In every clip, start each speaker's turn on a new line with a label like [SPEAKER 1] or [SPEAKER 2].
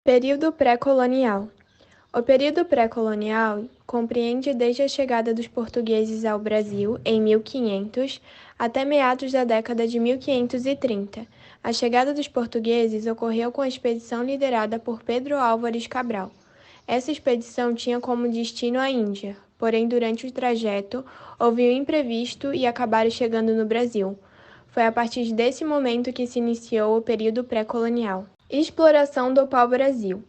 [SPEAKER 1] Período pré-colonial. O período pré-colonial compreende desde a chegada dos portugueses ao Brasil em 1500 até meados da década de 1530. A chegada dos portugueses ocorreu com a expedição liderada por Pedro Álvares Cabral. Essa expedição tinha como destino a Índia, porém durante o trajeto houve um imprevisto e acabaram chegando no Brasil. Foi a partir desse momento que se iniciou o período pré-colonial. Exploração do pau-brasil.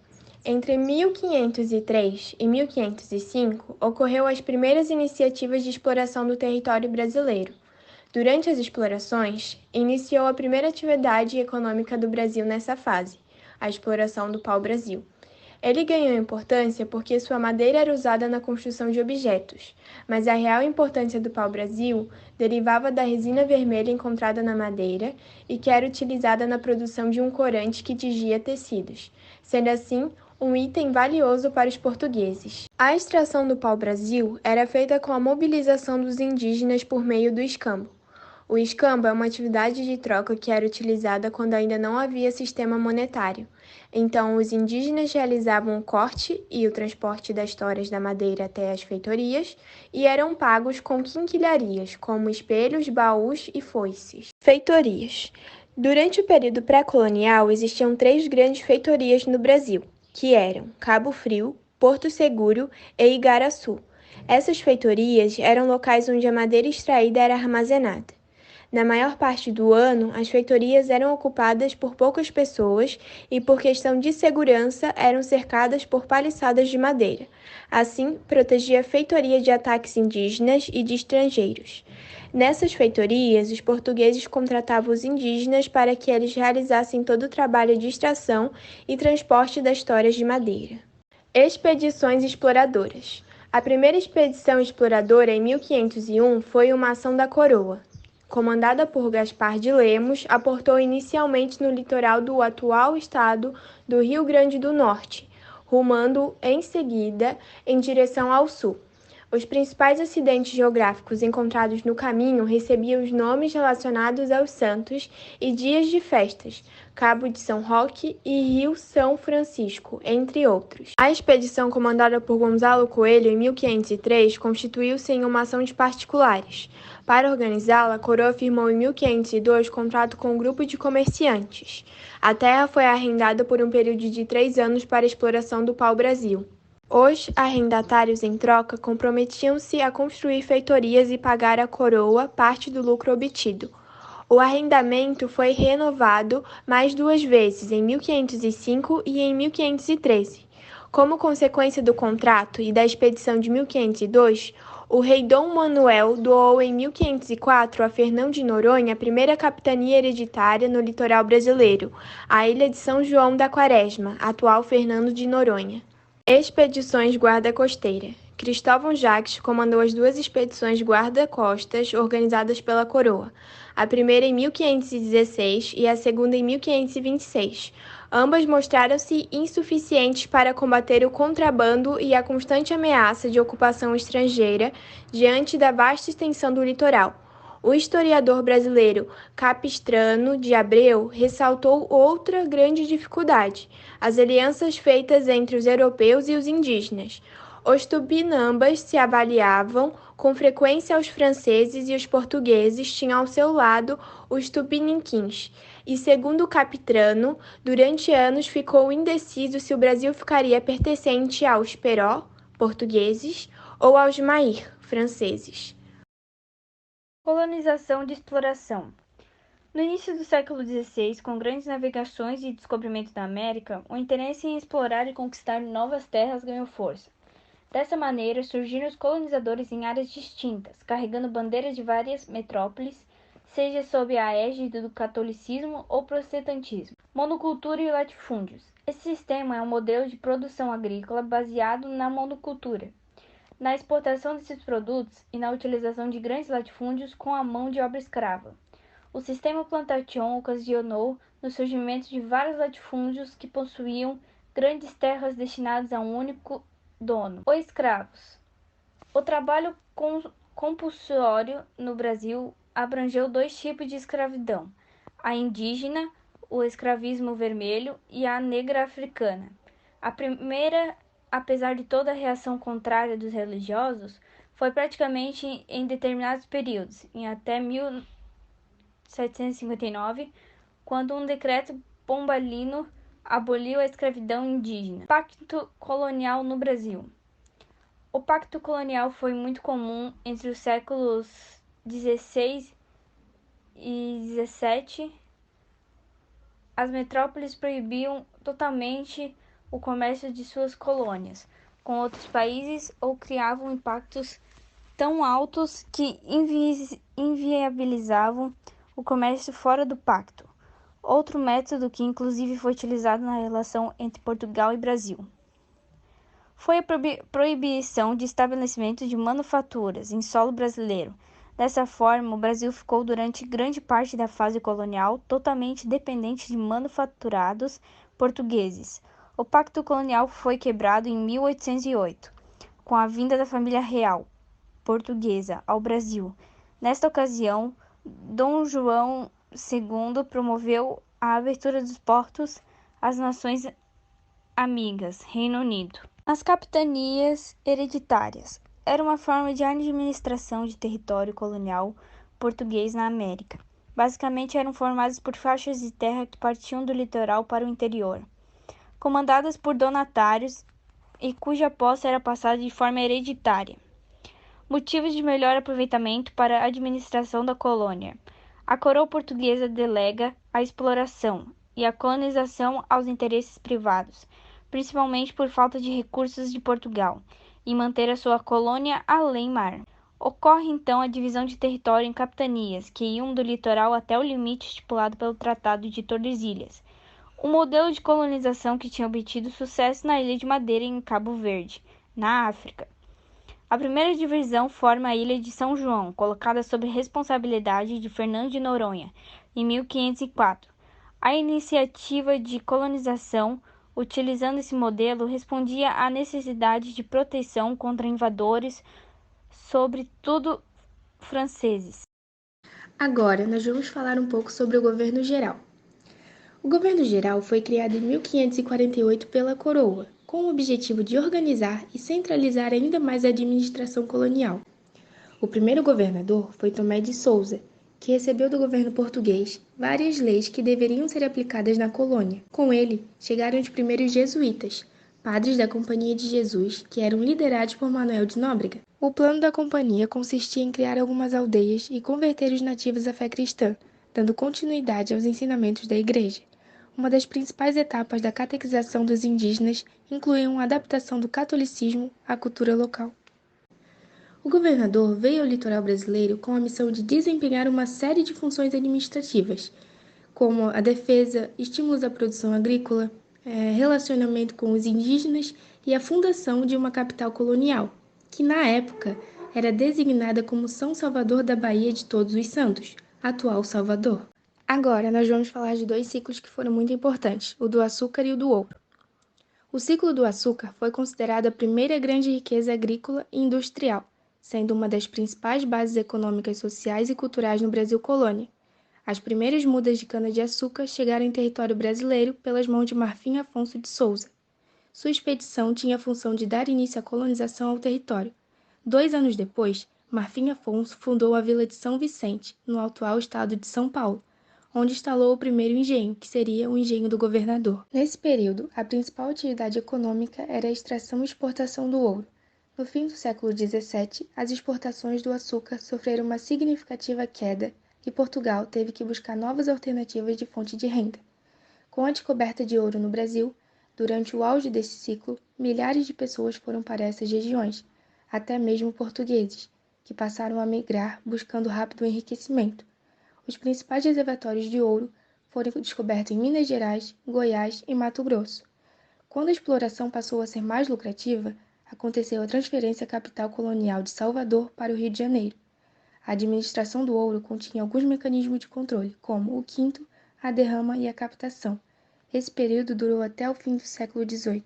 [SPEAKER 1] Entre 1503 e 1505, ocorreu as primeiras iniciativas de exploração do território brasileiro. Durante as explorações, iniciou a primeira atividade econômica do Brasil nessa fase, a exploração do pau-brasil. Ele ganhou importância porque sua madeira era usada na construção de objetos, mas a real importância do pau-brasil derivava da resina vermelha encontrada na madeira e que era utilizada na produção de um corante que tingia tecidos, sendo assim um item valioso para os portugueses. A extração do pau-brasil era feita com a mobilização dos indígenas por meio do escambo. O escambo é uma atividade de troca que era utilizada quando ainda não havia sistema monetário. Então, os indígenas realizavam o corte e o transporte das toras da madeira até as feitorias e eram pagos com quinquilharias, como espelhos, baús e foices. Feitorias. Durante o período pré-colonial, existiam 3 grandes feitorias no Brasil, que eram Cabo Frio, Porto Seguro e Igaraçu. Essas feitorias eram locais onde a madeira extraída era armazenada. Na maior parte do ano, as feitorias eram ocupadas por poucas pessoas e, por questão de segurança, eram cercadas por paliçadas de madeira. Assim, protegia a feitoria de ataques indígenas e de estrangeiros. Nessas feitorias, os portugueses contratavam os indígenas para que eles realizassem todo o trabalho de extração e transporte das toras de madeira. Expedições exploradoras. A primeira expedição exploradora, em 1501, foi uma ação da coroa, comandada por Gaspar de Lemos, aportou inicialmente no litoral do atual estado do Rio Grande do Norte, rumando em seguida em direção ao sul. Os principais acidentes geográficos encontrados no caminho recebiam os nomes relacionados aos santos e dias de festas, Cabo de São Roque e Rio São Francisco, entre outros. A expedição comandada por Gonzalo Coelho em 1503 constituiu-se em uma ação de particulares. Para organizá-la, a coroa firmou em 1502 contrato com um grupo de comerciantes. A terra foi arrendada por um período de 3 anos para a exploração do pau-brasil. Os arrendatários, em troca, comprometiam-se a construir feitorias e pagar à coroa parte do lucro obtido. O arrendamento foi renovado mais 2 vezes, em 1505 e em 1513. Como consequência do contrato e da expedição de 1502, o rei Dom Manuel doou em 1504 a Fernão de Noronha a primeira capitania hereditária no litoral brasileiro, a ilha de São João da Quaresma, atual Fernando de Noronha. Expedições guarda-costeira. Cristóvão Jacques comandou as 2 expedições guarda-costas organizadas pela coroa, a primeira em 1516 e a segunda em 1526. Ambas mostraram-se insuficientes para combater o contrabando e a constante ameaça de ocupação estrangeira diante da vasta extensão do litoral. O historiador brasileiro Capistrano de Abreu ressaltou outra grande dificuldade: as alianças feitas entre os europeus e os indígenas. Os tupinambas se avaliavam com frequência aos franceses e os portugueses tinham ao seu lado os tupiniquins. E, segundo Capistrano, durante anos ficou indeciso se o Brasil ficaria pertencente aos Peró, portugueses, ou aos Mair, franceses.
[SPEAKER 2] Colonização de exploração. No início do século XVI, com grandes navegações e descobrimento da América, o interesse em explorar e conquistar novas terras ganhou força. Dessa maneira, surgiram os colonizadores em áreas distintas, carregando bandeiras de várias metrópoles, seja sob a égide do catolicismo ou protestantismo. Monocultura e latifúndios. Esse sistema é um modelo de produção agrícola baseado na monocultura, na exportação desses produtos e na utilização de grandes latifúndios com a mão de obra escrava. O sistema plantation ocasionou no surgimento de vários latifúndios que possuíam grandes terras destinadas a um único dono, os escravos. O trabalho compulsório no Brasil abrangeu 2 tipos de escravidão: a indígena, o escravismo vermelho, e a negra africana. A primeira, apesar de toda a reação contrária dos religiosos, foi praticamente em determinados períodos, em até 1759, quando um decreto pombalino aboliu a escravidão indígena. Pacto colonial no Brasil. O pacto colonial foi muito comum entre os séculos XVI e XVII. As metrópoles proibiam totalmente o comércio de suas colônias com outros países ou criavam impactos tão altos que inviabilizavam o comércio fora do pacto. Outro método que inclusive foi utilizado na relação entre Portugal e Brasil foi a proibição de estabelecimento de manufaturas em solo brasileiro. Dessa forma, o Brasil ficou durante grande parte da fase colonial totalmente dependente de manufaturados portugueses. O pacto colonial foi quebrado em 1808, com a vinda da família real portuguesa ao Brasil. Nesta ocasião, Dom João II promoveu a abertura dos portos às nações amigas, Reino Unido. As capitanias hereditárias era uma forma de administração de território colonial português na América. Basicamente eram formadas por faixas de terra que partiam do litoral para o interior, comandadas por donatários e cuja posse era passada de forma hereditária. Motivos de melhor aproveitamento para a administração da colônia. A coroa portuguesa delega a exploração e a colonização aos interesses privados, principalmente por falta de recursos de Portugal, e manter a sua colônia além mar. Ocorre então a divisão de território em capitanias, que iam do litoral até o limite estipulado pelo Tratado de Tordesilhas, um modelo de colonização que tinha obtido sucesso na Ilha de Madeira e em Cabo Verde, na África. A primeira divisão forma a Ilha de São João, colocada sob responsabilidade de Fernando de Noronha, em 1504. A iniciativa de colonização, utilizando esse modelo, respondia à necessidade de proteção contra invasores, sobretudo franceses.
[SPEAKER 1] Agora, nós vamos falar um pouco sobre o governo geral. O governo geral foi criado em 1548 pela coroa, com o objetivo de organizar e centralizar ainda mais a administração colonial. O primeiro governador foi Tomé de Souza, que recebeu do governo português várias leis que deveriam ser aplicadas na colônia. Com ele, chegaram os primeiros jesuítas, padres da Companhia de Jesus, que eram liderados por Manuel de Nóbrega. O plano da companhia consistia em criar algumas aldeias e converter os nativos à fé cristã, dando continuidade aos ensinamentos da Igreja. Uma das principais etapas da catequização dos indígenas incluía a adaptação do catolicismo à cultura local. O governador veio ao litoral brasileiro com a missão de desempenhar uma série de funções administrativas, como a defesa, estímulos à produção agrícola, relacionamento com os indígenas e a fundação de uma capital colonial, que na época era designada como São Salvador da Bahia de Todos os Santos, atual Salvador. Agora nós vamos falar de dois ciclos que foram muito importantes, o do açúcar e o do ouro. O ciclo do açúcar foi considerado a primeira grande riqueza agrícola e industrial, sendo uma das principais bases econômicas, sociais e culturais no Brasil colônia. As primeiras mudas de cana-de-açúcar chegaram em território brasileiro pelas mãos de Marfim Afonso de Souza. Sua expedição tinha a função de dar início à colonização ao território. 2 anos depois, Marfim Afonso fundou a vila de São Vicente, no atual estado de São Paulo, onde instalou o primeiro engenho, que seria o engenho do governador. Nesse período, a principal atividade econômica era a extração e exportação do ouro. No fim do século XVII, as exportações do açúcar sofreram uma significativa queda e Portugal teve que buscar novas alternativas de fonte de renda. Com a descoberta de ouro no Brasil, durante o auge desse ciclo, milhares de pessoas foram para essas regiões, até mesmo portugueses, que passaram a migrar buscando rápido enriquecimento. Os principais reservatórios de ouro foram descobertos em Minas Gerais, Goiás e Mato Grosso. Quando a exploração passou a ser mais lucrativa, aconteceu a transferência capital colonial de Salvador para o Rio de Janeiro. A administração do ouro continha alguns mecanismos de controle, como o quinto, a derrama e a captação. Esse período durou até o fim do século XVIII.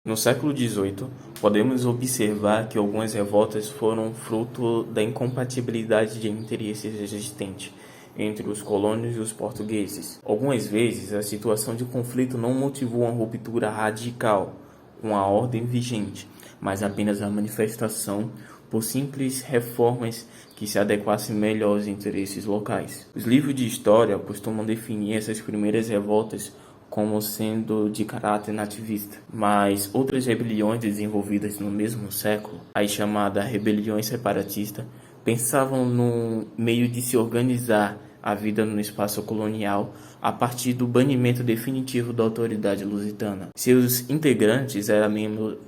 [SPEAKER 3] No século XVIII, podemos observar que algumas revoltas foram fruto da incompatibilidade de interesses existentes entre os colonos e os portugueses. Algumas vezes, a situação de conflito não motivou uma ruptura radical com a ordem vigente, mas apenas a manifestação por simples reformas que se adequassem melhor aos interesses locais. Os livros de história costumam definir essas primeiras revoltas como sendo de caráter nativista, mas outras rebeliões desenvolvidas no mesmo século, as chamadas rebeliões separatistas, pensavam no meio de se organizar a vida no espaço colonial a partir do banimento definitivo da autoridade lusitana. Seus integrantes eram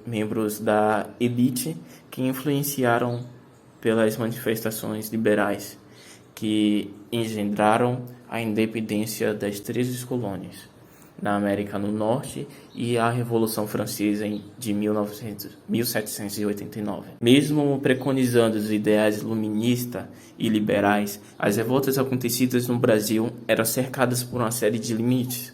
[SPEAKER 3] membros da elite que influenciaram pelas manifestações liberais que engendraram a independência das 13 colônias na América do Norte e a Revolução Francesa de 1789. Mesmo preconizando os ideais iluministas e liberais, as revoltas acontecidas no Brasil eram cercadas por uma série de limites.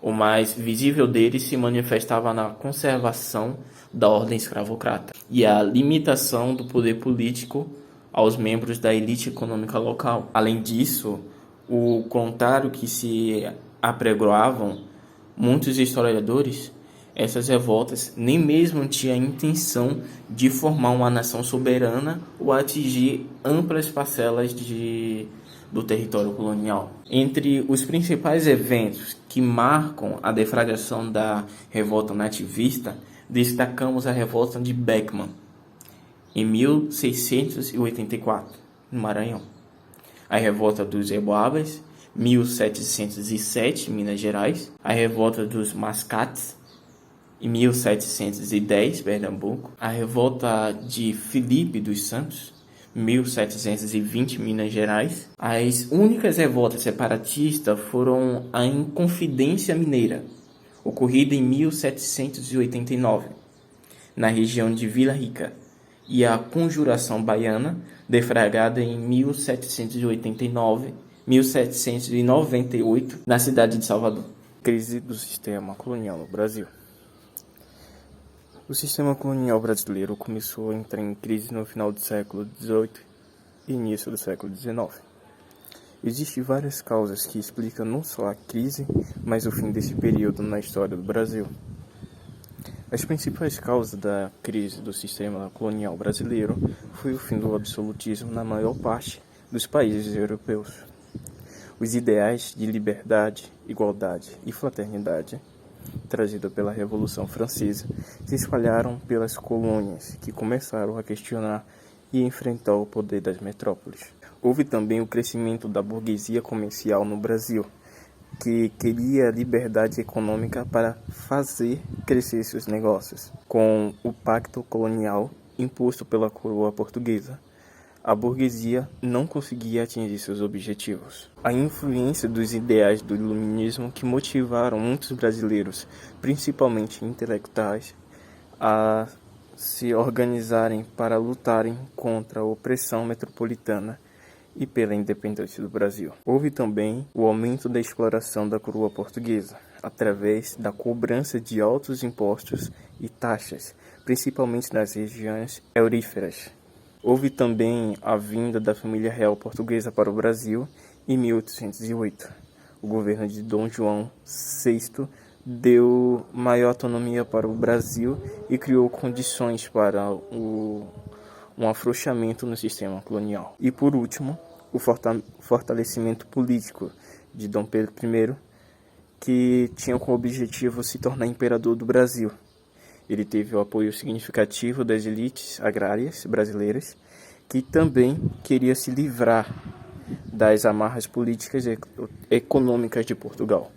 [SPEAKER 3] O mais visível deles se manifestava na conservação da ordem escravocrata e a limitação do poder político aos membros da elite econômica local. Além disso, o contrário que se apregoavam muitos historiadores, essas revoltas nem mesmo tinham a intenção de formar uma nação soberana ou atingir amplas parcelas do território colonial. Entre os principais eventos que marcam a deflagração da revolta nativista, destacamos a revolta de Beckman, em 1684, no Maranhão, a revolta dos Eboabas, 1707, Minas Gerais, a revolta dos Mascates, em 1710, Pernambuco, a revolta de Filipe dos Santos, 1720, Minas Gerais. As únicas revoltas separatistas foram a Inconfidência Mineira, ocorrida em 1789, na região de Vila Rica, e a Conjuração Baiana, deflagrada em 1798, na cidade de Salvador.
[SPEAKER 4] Crise do sistema colonial no Brasil. O sistema colonial brasileiro começou a entrar em crise no final do século XVIII e início do século XIX. Existem várias causas que explicam não só a crise, mas o fim desse período na história do Brasil. As principais causas da crise do sistema colonial brasileiro foi o fim do absolutismo na maior parte dos países europeus. Os ideais de liberdade, igualdade e fraternidade, trazidos pela Revolução Francesa, se espalharam pelas colônias, que começaram a questionar e enfrentar o poder das metrópoles. Houve também o crescimento da burguesia comercial no Brasil, que queria liberdade econômica para fazer crescer seus negócios. Com o pacto colonial imposto pela coroa portuguesa, a burguesia não conseguia atingir seus objetivos. A influência dos ideais do iluminismo que motivaram muitos brasileiros, principalmente intelectuais, a se organizarem para lutarem contra a opressão metropolitana e pela independência do Brasil. Houve também o aumento da exploração da coroa portuguesa, através da cobrança de altos impostos e taxas, principalmente nas regiões auríferas. Houve também a vinda da família real portuguesa para o Brasil em 1808. O governo de Dom João VI deu maior autonomia para o Brasil e criou condições para um afrouxamento no sistema colonial. E por último, o fortalecimento político de Dom Pedro I, que tinha como objetivo se tornar imperador do Brasil. Ele teve o apoio significativo das elites agrárias brasileiras, que também queria se livrar das amarras políticas e econômicas de Portugal.